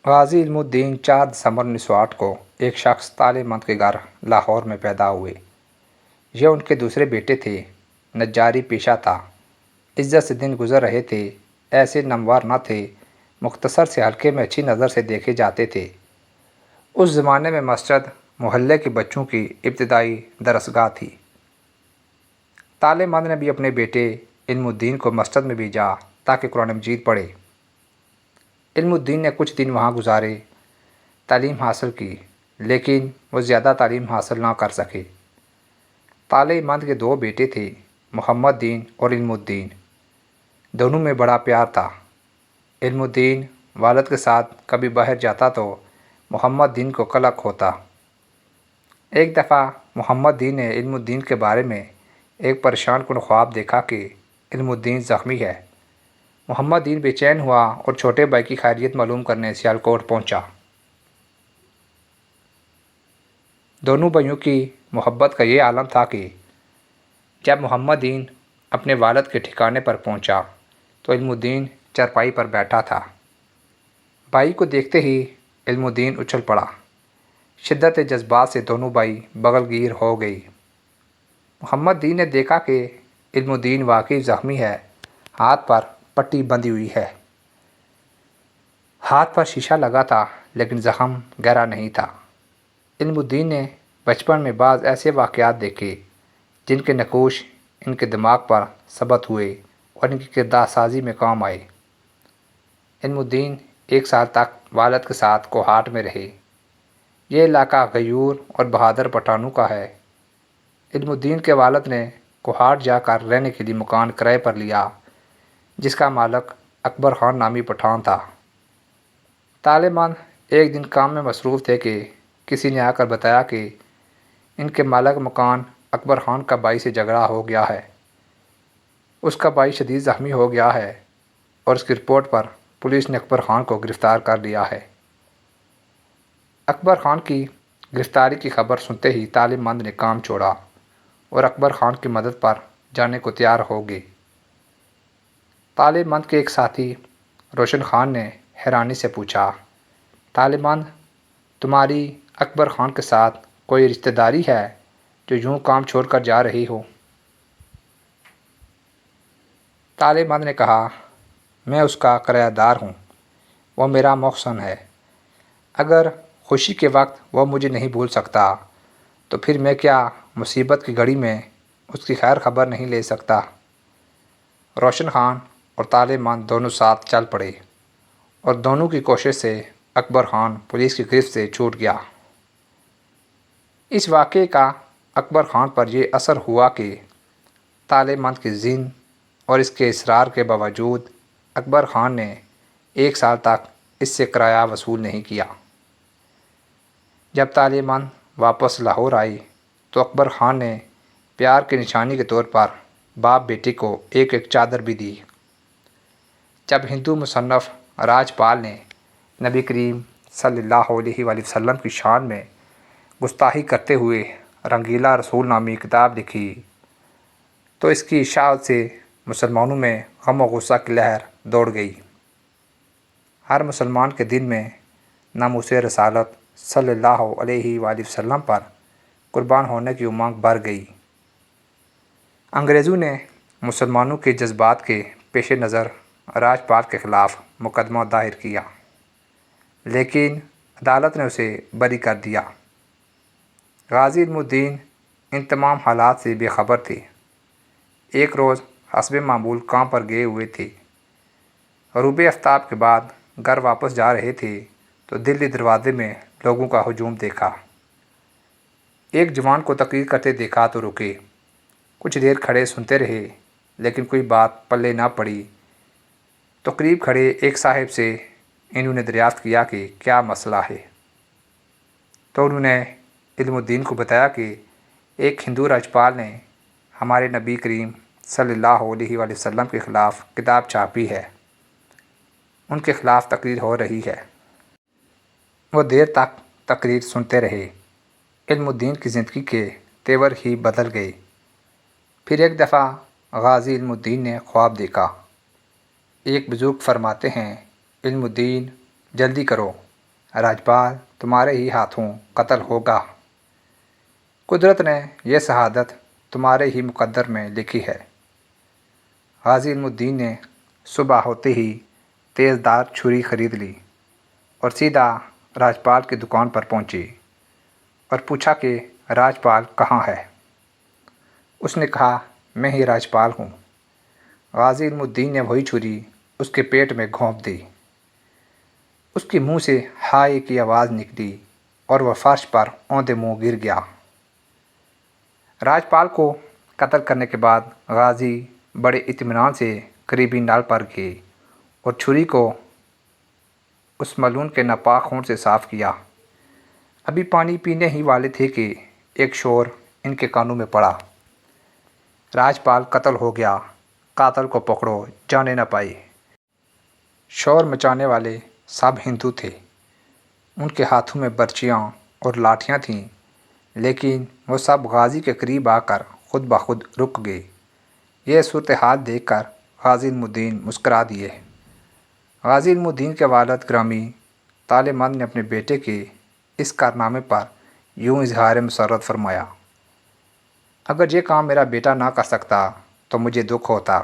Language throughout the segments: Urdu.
غازی علم الدین 4 دسمبر 1908 کو ایک شخص طالب مند کے گھر لاہور میں پیدا ہوئے۔ یہ ان کے دوسرے بیٹے تھے۔ نجاری پیشہ تھا۔ عزت سے دن گزر رہے تھے۔ ایسے نموار نہ تھے، مختصر سے حلقے میں اچھی نظر سے دیکھے جاتے تھے۔ اس زمانے میں مسجد محلے کے بچوں کی ابتدائی درسگاہ تھی۔ طالب مند نے بھی اپنے بیٹے علم الدین کو مسجد میں بھیجا تاکہ قرآن مجید پڑھے۔ علم الدین نے کچھ دن وہاں گزارے، تعلیم حاصل کی، لیکن وہ زیادہ تعلیم حاصل نہ کر سکے۔ طالب مند کے 2 بیٹے تھے، محمد دین اور علم الدین۔ دونوں میں بڑا پیار تھا۔ علم الدین والد کے ساتھ کبھی باہر جاتا تو محمد دین کو قلق ہوتا۔ ایک دفعہ محمد دین نے علم الدین کے بارے میں ایک پریشان کن خواب دیکھا کہ علم الدین زخمی ہے۔ محمد دین بے چین ہوا اور چھوٹے بھائی کی خیریت معلوم کرنے سیالکوٹ پہنچا۔ دونوں بھائیوں کی محبت کا یہ عالم تھا کہ جب محمد دین اپنے والد کے ٹھکانے پر پہنچا تو علم الدین چارپائی پر بیٹھا تھا۔ بھائی کو دیکھتے ہی علم الدین اچھل پڑا۔ شدت جذبات سے دونوں بھائی بغل گیر ہو گئی۔ محمد دین نے دیکھا کہ علم الدین واقعی زخمی ہے۔ ہاتھ پر پٹی بندھی ہوئی ہے۔ ہاتھ پر شیشہ لگا تھا لیکن زخم گہرا نہیں تھا۔ علم الدین نے بچپن میں بعض ایسے واقعات دیکھے جن کے نقوش ان کے دماغ پر ثبت ہوئے اور ان کی کردار سازی میں کام آئے۔ علم الدین 1 سال تک والد کے ساتھ کوہاٹ میں رہے۔ یہ علاقہ غیور اور بہادر پٹھانوں کا ہے۔ علم الدین کے والد نے کوہاٹ جا کر رہنے کے لیے مکان کرائے پر لیا جس کا مالک اکبر خان نامی پٹھان تھا۔ طالب مند ایک دن کام میں مصروف تھے کہ کسی نے آ کر بتایا کہ ان کے مالک مکان اکبر خان کا بھائی سے جھگڑا ہو گیا ہے۔ اس کا بھائی شدید زخمی ہو گیا ہے اور اس کی رپورٹ پر پولیس نے اکبر خان کو گرفتار کر لیا ہے۔ اکبر خان کی گرفتاری کی خبر سنتے ہی طالب مند نے کام چھوڑا اور اکبر خان کی مدد پر جانے کو تیار ہو گئے۔ طالب مند کے ایک ساتھی روشن خان نے حیرانی سے پوچھا، طالب مند، تمہاری اکبر خان کے ساتھ کوئی رشتہ داری ہے جو یوں کام چھوڑ کر جا رہی ہو؟ طالب مند نے کہا، میں اس کا کرایہ دار ہوں، وہ میرا محسن ہے۔ اگر خوشی کے وقت وہ مجھے نہیں بھول سکتا تو پھر میں کیا مصیبت کی گھڑی میں اس کی خیر خبر نہیں لے سکتا؟ روشن خان اور طالب مند دونوں ساتھ چل پڑے اور دونوں کی کوشش سے اکبر خان پولیس کی گرفت سے چھوٹ گیا۔ اس واقعے کا اکبر خان پر یہ اثر ہوا کہ طالب مند کے ذہن اور اس کے اصرار کے باوجود اکبر خان نے 1 سال تک اس سے کرایہ وصول نہیں کیا۔ جب طالب مند واپس لاہور آئی تو اکبر خان نے پیار کی نشانی کے طور پر باپ بیٹے کو ایک چادر بھی دی۔ جب ہندو مصنف راج پال نے نبی کریم صلی اللہ علیہ وآلہ وسلم کی شان میں گستاخی کرتے ہوئے رنگیلا رسول نامی کتاب لکھی تو اس کی اشاعت سے مسلمانوں میں غم و غصہ کی لہر دوڑ گئی۔ ہر مسلمان کے دل میں ناموس رسالت صلی اللہ علیہ وآلہ وسلم پر قربان ہونے کی امنگ بڑھ گئی۔ انگریزوں نے مسلمانوں کے جذبات کے پیش نظر راج پال کے خلاف مقدمہ دائر کیا، لیکن عدالت نے اسے بری کر دیا۔ غازی علم الدین ان تمام حالات سے بے خبر تھے۔ ایک روز حسب معمول کام پر گئے ہوئے تھے۔ غروب آفتاب کے بعد گھر واپس جا رہے تھے تو دلی دروازے میں لوگوں کا ہجوم دیکھا۔ ایک جوان کو تقریر کرتے دیکھا تو رکے۔ کچھ دیر کھڑے سنتے رہے لیکن کوئی بات پلے نہ پڑی تو قریب کھڑے ایک صاحب سے انہوں نے دریافت کیا کہ کیا مسئلہ ہے، تو انہوں نے علم الدین کو بتایا کہ ایک ہندو راجپال نے ہمارے نبی کریم صلی اللہ علیہ وآلہ وسلم کے خلاف کتاب چھاپی ہے، ان کے خلاف تقریر ہو رہی ہے۔ وہ دیر تک تقریر سنتے رہے۔ علم الدین کی زندگی کے تیور ہی بدل گئے۔ پھر ایک دفعہ غازی علم الدین نے خواب دیکھا۔ ایک بزرگ فرماتے ہیں، علم الدین جلدی کرو، راجپال تمہارے ہی ہاتھوں قتل ہوگا۔ قدرت نے یہ شہادت تمہارے ہی مقدر میں لکھی ہے۔ غازی علم الدین نے صبح ہوتے ہی تیز دھار چھری خرید لی اور سیدھا راجپال کی دکان پر پہنچی اور پوچھا کہ راجپال کہاں ہے؟ اس نے کہا میں ہی راجپال ہوں۔ غازی علم الدین نے وہی چھری اس کے پیٹ میں گھونپ دی۔ اس کے منہ سے ہائے کی آواز نکلی اور وہ فرش پر اوندے منہ گر گیا۔ راجپال کو قتل کرنے کے بعد غازی بڑے اطمینان سے قریبی نال پر گئے اور چھری کو اس ملعون کے ناپاک خون سے صاف کیا۔ ابھی پانی پینے ہی والے تھے کہ ایک شور ان کے کانوں میں پڑا، راجپال قتل ہو گیا، قاتل کو پکڑو، جانے نہ پائے۔ شور مچانے والے سب ہندو تھے۔ ان کے ہاتھوں میں برچیاں اور لاٹھیاں تھیں، لیکن وہ سب غازی کے قریب آ کر خود بخود رک گئے۔ یہ صورتحال دیکھ کر غازی علم الدین مسکرا دیے۔ غازی علم الدین کے والد گرامی تالے مند نے اپنے بیٹے کے اس کارنامے پر یوں اظہار مسرت فرمایا، اگر یہ کام میرا بیٹا نہ کر سکتا تو مجھے دکھ ہوتا۔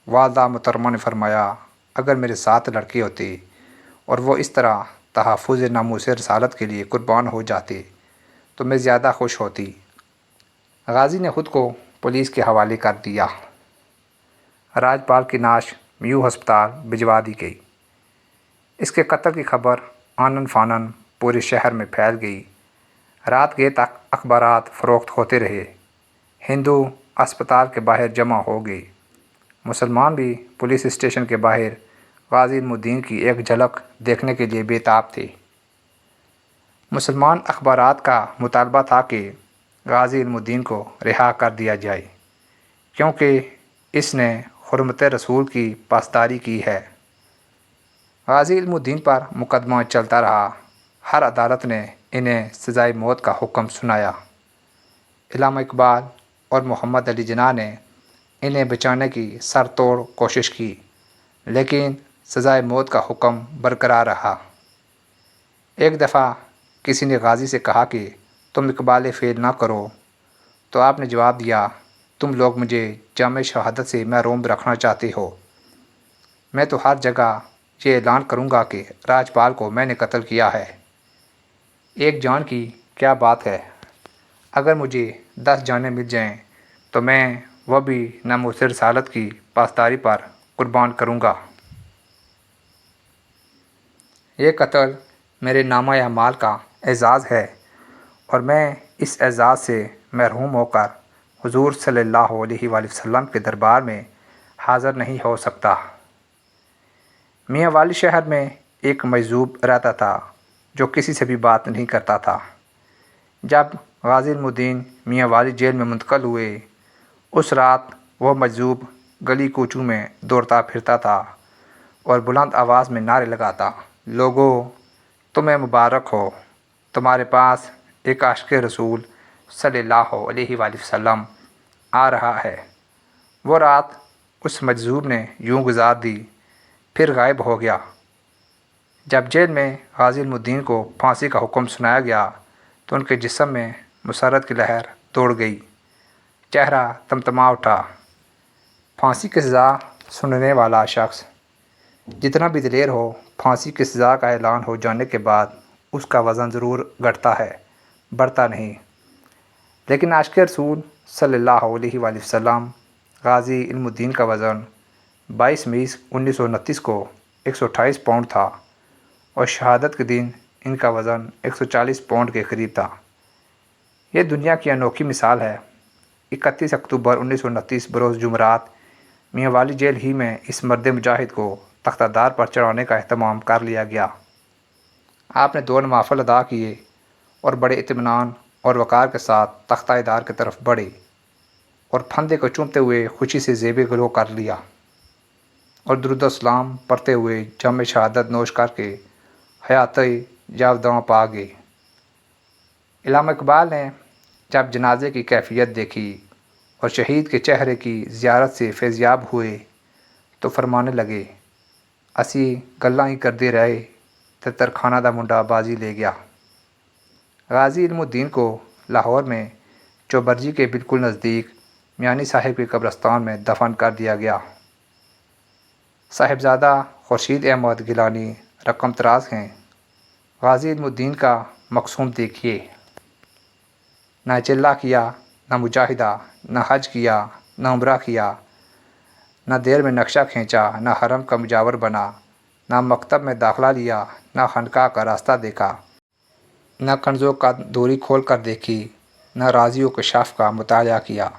والدہ محترمہ نے فرمایا، اگر میرے 7 لڑکے ہوتے اور وہ اس طرح تحفظ ناموس رسالت کے لیے قربان ہو جاتے تو میں زیادہ خوش ہوتی۔ غازی نے خود کو پولیس کے حوالے کر دیا۔ راجپال کی نعش میو ہسپتال بھجوا دی گئی۔ اس کے قتل کی خبر آنن فانن پورے شہر میں پھیل گئی۔ رات گئے تک اخبارات فروخت ہوتے رہے۔ ہندو اسپتال کے باہر جمع ہو گئے۔ مسلمان بھی پولیس اسٹیشن کے باہر غازی علم الدین کی ایک جھلک دیکھنے کے لیے بے تاب تھے۔ مسلمان اخبارات کا مطالبہ تھا کہ غازی علم الدین کو رہا کر دیا جائے، کیونکہ اس نے حرمت رسول کی پاسداری کی ہے۔ غازی علم الدین پر مقدمہ چلتا رہا۔ ہر عدالت نے انہیں سزائے موت کا حکم سنایا۔ علامہ اقبال اور محمد علی جناح نے انہیں بچانے کی سر توڑ کوشش کی، لیکن سزائے موت کا حکم برقرار رہا۔ ایک دفعہ کسی نے غازی سے کہا کہ تم اقبال فعل نہ کرو، تو آپ نے جواب دیا، تم لوگ مجھے جامع شہادت سے محروم رکھنا چاہتے ہو۔ میں تو ہر جگہ یہ اعلان کروں گا کہ راجپال کو میں نے قتل کیا ہے۔ ایک جان کی کیا بات ہے؟ اگر مجھے 10 جانیں مل جائیں تو میں وہ بھی ناموس رسالت کی پاسداری پر قربان کروں گا۔ یہ قتل میرے نامہ اعمال کا اعزاز ہے اور میں اس اعزاز سے محروم ہو کر حضور صلی اللہ علیہ وآلہ وسلم کے دربار میں حاضر نہیں ہو سکتا۔ میاں والی شہر میں ایک مجذوب رہتا تھا جو کسی سے بھی بات نہیں کرتا تھا۔ جب غازی علم الدین میاں والی جیل میں منتقل ہوئے، اس رات وہ مجذوب گلی کوچوں میں دوڑتا پھرتا تھا اور بلند آواز میں نعرے لگاتا، لوگو تمہیں مبارک ہو، تمہارے پاس ایک عاشق رسول صلی اللہ علیہ وآلہ وسلم آ رہا ہے۔ وہ رات اس مجذوب نے یوں گزار دی، پھر غائب ہو گیا۔ جب جیل میں غازی علم الدین کو پھانسی کا حکم سنایا گیا تو ان کے جسم میں مسرت کی لہر دوڑ گئی، چہرہ تمتما اٹھا۔ پھانسی کی سزا سننے والا شخص جتنا بھی دلیر ہو، پھانسی کی سزا کا اعلان ہو جانے کے بعد اس کا وزن ضرور گھٹتا ہے، بڑھتا نہیں۔ لیکن عاشق رسول صلی اللہ علیہ وآلہ وسلم غازی علم الدین کا وزن 22 مئی 1929 کو 128 پاؤنڈ تھا اور شہادت کے دن ان کا وزن 140 پاؤنڈ کے قریب تھا۔ یہ دنیا کی انوکھی مثال ہے۔ 31 اکتوبر 1929 بروز جمعرات میاں والی جیل ہی میں اس مرد مجاہد کو تختہ دار پر چڑھانے کا اہتمام کر لیا گیا۔ آپ نے 2 نوافل ادا کیے اور بڑے اطمینان اور وقار کے ساتھ تختہ دار کی طرف بڑھے اور پھندے کو چومتے ہوئے خوشی سے زیب گلو کر لیا اور درود و سلام پڑھتے ہوئے جام شہادت نوش کر کے حیات جاوداں پا گئے۔ علامہ اقبال نے جب جنازے کی کیفیت دیکھی اور شہید کے چہرے کی زیارت سے فیضیاب ہوئے تو فرمانے لگے، اسی گلاں ہی کردے رہے، تے ترخانہ دا منڈا بازی لے گیا۔ غازی علم الدین کو لاہور میں چوبرجی کے بالکل نزدیک میانی صاحب کے قبرستان میں دفن کر دیا گیا۔ صاحبزادہ خورشید احمد گیلانی رقم طراز ہیں۔ غازی علم الدین کا مقصوم دیکھیے، نہ چلہ کیا، نہ مجاہدہ، نہ حج کیا، نہ عمرہ کیا، نہ دیر میں نقشہ کھینچا، نہ حرم کا مجاور بنا، نہ مکتب میں داخلہ لیا، نہ خانقاہ کا راستہ دیکھا، نہ کنزوں کا دوری کھول کر دیکھی، نہ رازی و کشاف کا مطالعہ کیا،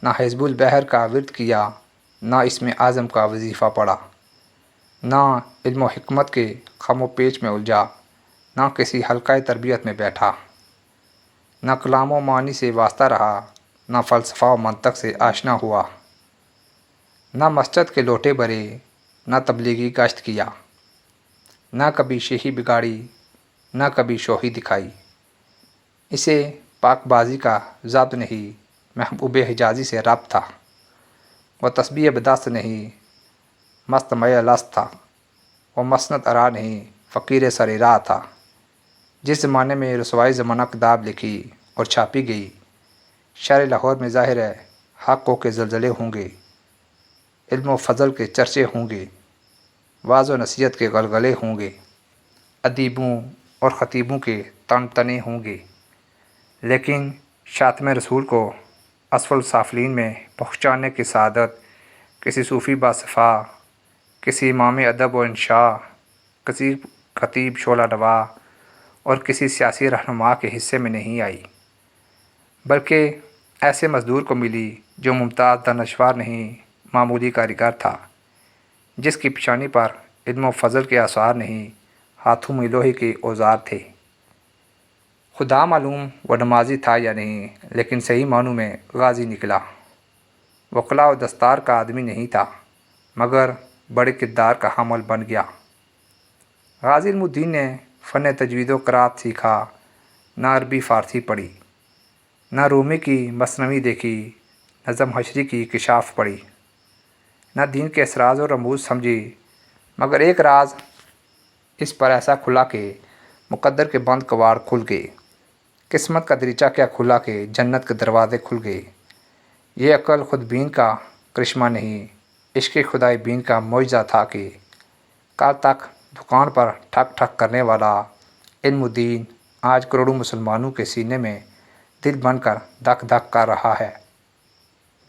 نہ حزب البحر کا ورد کیا، نہ اسم اعظم کا وظیفہ پڑھا، نہ علم و حکمت کے خم و پیچ میں الجھا، نہ کسی حلقہ تربیت میں بیٹھا، نہ کلام و معنی سے واسطہ رہا، نہ فلسفہ و منطق سے آشنا ہوا، نہ مسجد کے لوٹے بھرے، نہ تبلیغی گشت کیا، نہ کبھی شیخی بگاڑی، نہ کبھی شوخی دکھائی۔ اسے پاک بازی کا ضابط نہیں، محبوب حجازی سے ربط تھا۔ وہ تسبیح بدست نہیں، مست مے لست تھا۔ وہ مسند ارا نہیں، فقیر سر راہ تھا۔ جس زمانے میں رسوائی زمانہ کتاب لکھی اور چھاپی گئی، شہر لاہور میں ظاہر ہے حقوں کے زلزلے ہوں گے، علم و فضل کے چرچے ہوں گے، واعظ و نصیحت کے غلغلے ہوں گے، ادیبوں اور خطیبوں کے تن تنے ہوں گے، لیکن شاتم رسول کو اسفل سافلین میں پہنچانے کی سعادت کسی صوفی باصفا، کسی امام ادب و انشاء، کسی خطیب شعلہ نوا اور کسی سیاسی رہنما کے حصے میں نہیں آئی، بلکہ ایسے مزدور کو ملی جو ممتاز دانشور نہیں، معمولی کاریگر تھا، جس کی پیشانی پر علم و فضل کے آثار نہیں، ہاتھوں میں لوہے کے اوزار تھے۔ خدا معلوم وہ نمازی تھا یا نہیں، لیکن صحیح معنوں میں غازی نکلا۔ وہ قلع و دستار کا آدمی نہیں تھا، مگر بڑے کردار کا حامل بن گیا۔ غازی علم الدین نے فن تجوید و قرات سیکھا، نہ عربی فارسی پڑھی، نہ رومی کی مثنوی دیکھی، نہ زمخشری کی کشاف پڑھی، نہ دین کے اسراز و رموز سمجھی، مگر ایک راز اس پر ایسا کھلا کہ مقدر کے بند کواڑ کھل گئے، قسمت کا دریچہ کیا کھلا کہ جنت کے دروازے کھل گئے۔ یہ عقل خود بین کا کرشمہ نہیں، عشق خدائے بین کا معجزہ تھا کہ کل تک دکان پر ٹھک ٹھک کرنے والا علم الدین آج کروڑوں مسلمانوں کے سینے میں دل بن کر دھک دھک کر رہا ہے۔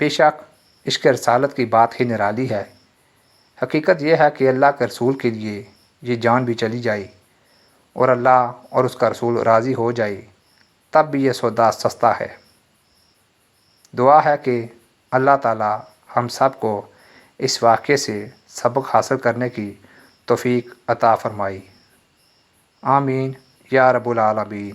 بے شک عشق رسالت کی بات ہی نرالی ہے۔ حقیقت یہ ہے کہ اللہ کے رسول کے لیے یہ جان بھی چلی جائے اور اللہ اور اس کا رسول راضی ہو جائے، تب بھی یہ سودا سستا ہے۔ دعا ہے کہ اللہ تعالی ہم سب کو اس واقعے سے سبق حاصل کرنے کی توفیق عطا فرمائے۔ آمین یا رب العالمین۔